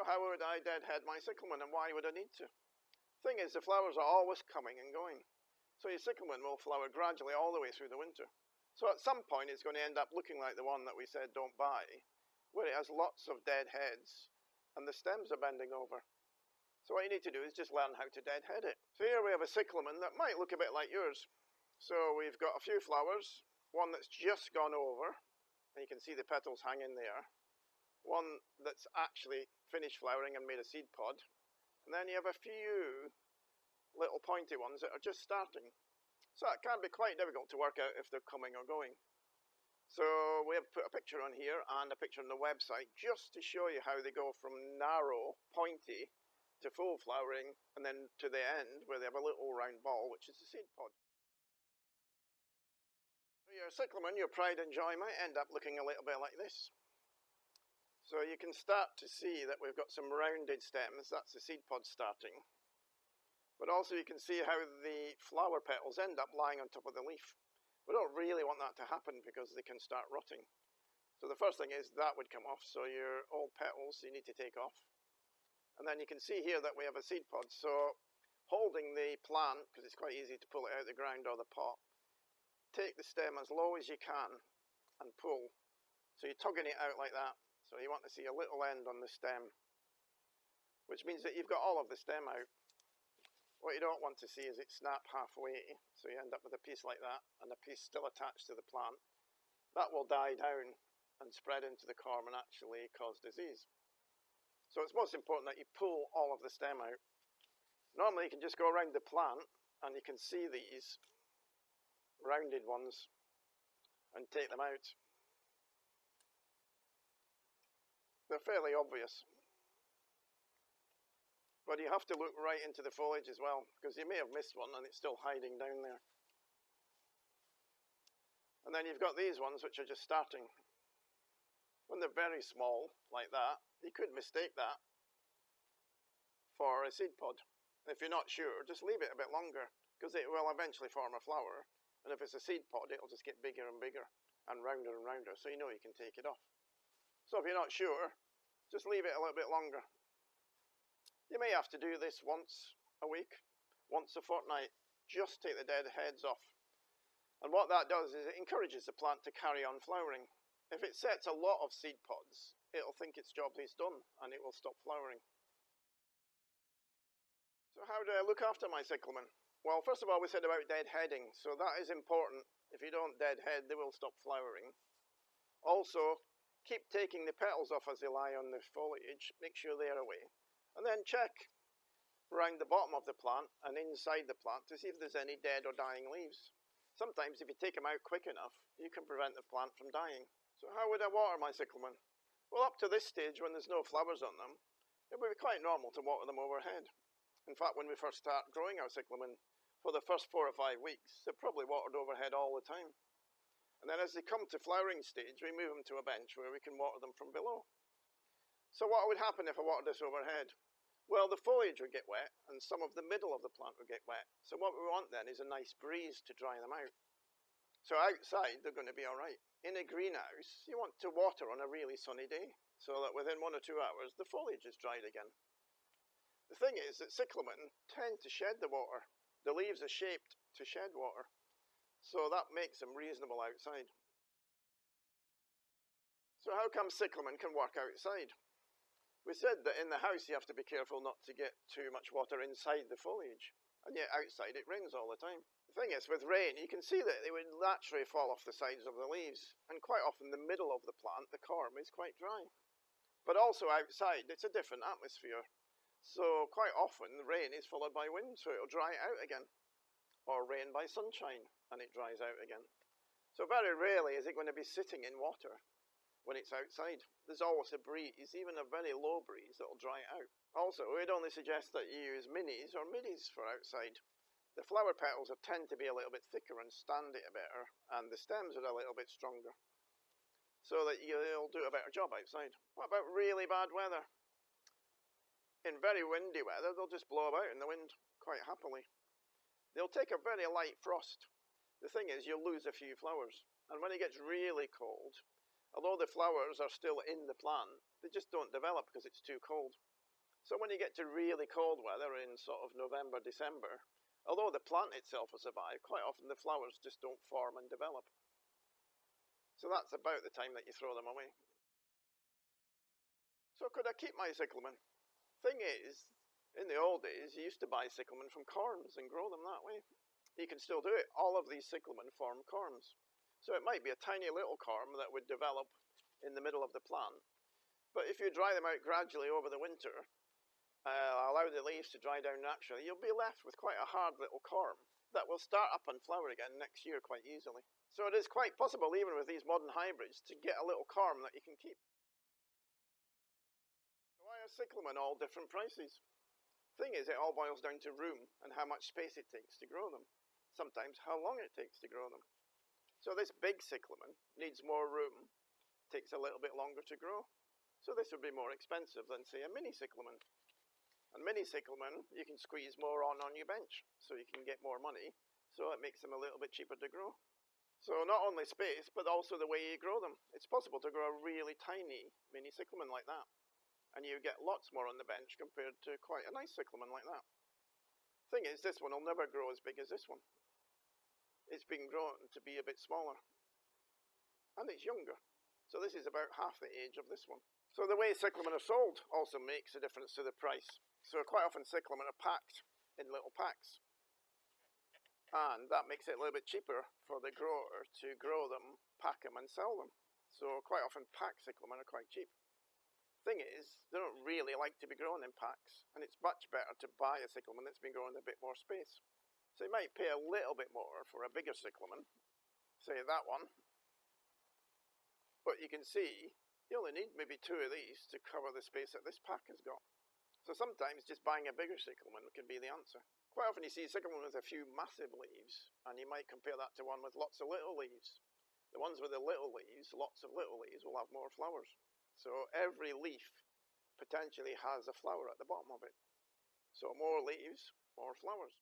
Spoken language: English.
So how would I deadhead my cyclamen, and why would I need to? Thing is, the flowers are always coming and going. So your cyclamen will flower gradually all the way through the winter. So at some point it's going to end up looking like the one that we said don't buy, where it has lots of dead heads and the stems are bending over. So what you need to do is just learn how to deadhead it. So here we have a cyclamen that might look a bit like yours. So we've got a few flowers, one that's just gone over, and you can see the petals hanging there. One that's actually finished flowering and made a seed pod. And then you have a few little pointy ones that are just starting. So it can be quite difficult to work out if they're coming or going. So we have put a picture on here and a picture on the website just to show you how they go from narrow, pointy, to full flowering, and then to the end where they have a little round ball, which is the seed pod. So your cyclamen, your pride and joy, might end up looking a little bit like this. So you can start to see that we've got some rounded stems, that's the seed pod starting. But also you can see how the flower petals end up lying on top of the leaf. We don't really want that to happen because they can start rotting. So the first thing is that would come off, so your old petals you need to take off. And then you can see here that we have a seed pod, so holding the plant, because it's quite easy to pull it out of the ground or the pot, take the stem as low as you can and pull. So you're tugging it out like that. So you want to see a little end on the stem, which means that you've got all of the stem out. What you don't want to see is it snap halfway, so you end up with a piece like that and a piece still attached to the plant. That will die down and spread into the corm and actually cause disease. So it's most important that you pull all of the stem out. Normally you can just go around the plant and you can see these rounded ones and take them out. They're fairly obvious. But you have to look right into the foliage as well, because you may have missed one and it's still hiding down there. And then you've got these ones which are just starting. When they're very small, like that, you could mistake that for a seed pod. If you're not sure, just leave it a bit longer, because it will eventually form a flower. And if it's a seed pod, it'll just get bigger and bigger and rounder, so you know you can take it off. So if you're not sure, just leave it a little bit longer. You may have to do this once a week, once a fortnight, just take the dead heads off. And what that does is it encourages the plant to carry on flowering. If it sets a lot of seed pods, it'll think its job is done and it will stop flowering. So how do I look after my cyclamen? Well, first of all, we said about deadheading, so that is important. If you don't deadhead, they will stop flowering. Also, keep taking the petals off as they lie on the foliage, make sure they're away. And then check around the bottom of the plant and inside the plant to see if there's any dead or dying leaves. Sometimes if you take them out quick enough, you can prevent the plant from dying. So how would I water my cyclamen? Well, up to this stage when there's no flowers on them, it would be quite normal to water them overhead. In fact, when we first start growing our cyclamen, for the first 4 or 5 weeks, they're probably watered overhead all the time. And then as they come to flowering stage, we move them to a bench where we can water them from below. So what would happen if I watered this overhead? Well, the foliage would get wet and some of the middle of the plant would get wet. So what we want then is a nice breeze to dry them out. So outside they're going to be alright. In a greenhouse, you want to water on a really sunny day so that within 1 or 2 hours the foliage is dried again. The thing is that cyclamen tend to shed the water. The leaves are shaped to shed water. So that makes them reasonable outside. So how come cyclamen can work outside? We said that in the house you have to be careful not to get too much water inside the foliage, and yet outside it rains all the time. The thing is, with rain, you can see that they would naturally fall off the sides of the leaves, and quite often the middle of the plant, the corm, is quite dry. But also outside, it's a different atmosphere, so quite often the rain is followed by wind, so it'll dry out again, or rain by sunshine, and it dries out again. So very rarely is it going to be sitting in water when it's outside. There's always a breeze, even a very low breeze, that will dry it out. Also, we'd only suggest that you use minis or middies for outside. The flower petals tend to be a little bit thicker and stand it better, and the stems are a little bit stronger, so that you'll do a better job outside. What about really bad weather? In very windy weather, they'll just blow about in the wind quite happily. They'll take a very light frost. The thing is, you'll lose a few flowers, and when it gets really cold, although the flowers are still in the plant, they just don't develop because it's too cold. So when you get to really cold weather in sort of November, December, although the plant itself will survive, quite often the flowers just don't form and develop. So that's about the time that you throw them away. So could I keep my cyclamen? Thing is, in the old days, you used to buy cyclamen from corms and grow them that way. You can still do it. All of these cyclamen form corms. So it might be a tiny little corm that would develop in the middle of the plant. But if you dry them out gradually over the winter, allow the leaves to dry down naturally, you'll be left with quite a hard little corm that will start up and flower again next year quite easily. So it is quite possible, even with these modern hybrids, to get a little corm that you can keep. So why are cyclamen all different prices? Thing is, it all boils down to room and how much space it takes to grow them. Sometimes how long it takes to grow them. So this big cyclamen needs more room, takes a little bit longer to grow. So this would be more expensive than, say, a mini cyclamen. And mini cyclamen, you can squeeze more on your bench, so you can get more money, so it makes them a little bit cheaper to grow. So not only space, but also the way you grow them. It's possible to grow a really tiny mini cyclamen like that, and you get lots more on the bench compared to quite a nice cyclamen like that. Thing is, this one will never grow as big as this one. It's been grown to be a bit smaller, and it's younger. So this is about half the age of this one. So the way cyclamen are sold also makes a difference to the price. So quite often cyclamen are packed in little packs, and that makes it a little bit cheaper for the grower to grow them, pack them and sell them. So quite often packed cyclamen are quite cheap. Thing is, they don't really like to be grown in packs, and it's much better to buy a cyclamen that's been grown in a bit more space. So you might pay a little bit more for a bigger cyclamen, say that one, but you can see you only need maybe 2 of these to cover the space that this pack has got. So sometimes just buying a bigger cyclamen can be the answer. Quite often you see a cyclamen with a few massive leaves, and you might compare that to one with lots of little leaves. The ones with the little leaves, lots of little leaves, will have more flowers. So every leaf potentially has a flower at the bottom of it. So more leaves, more flowers.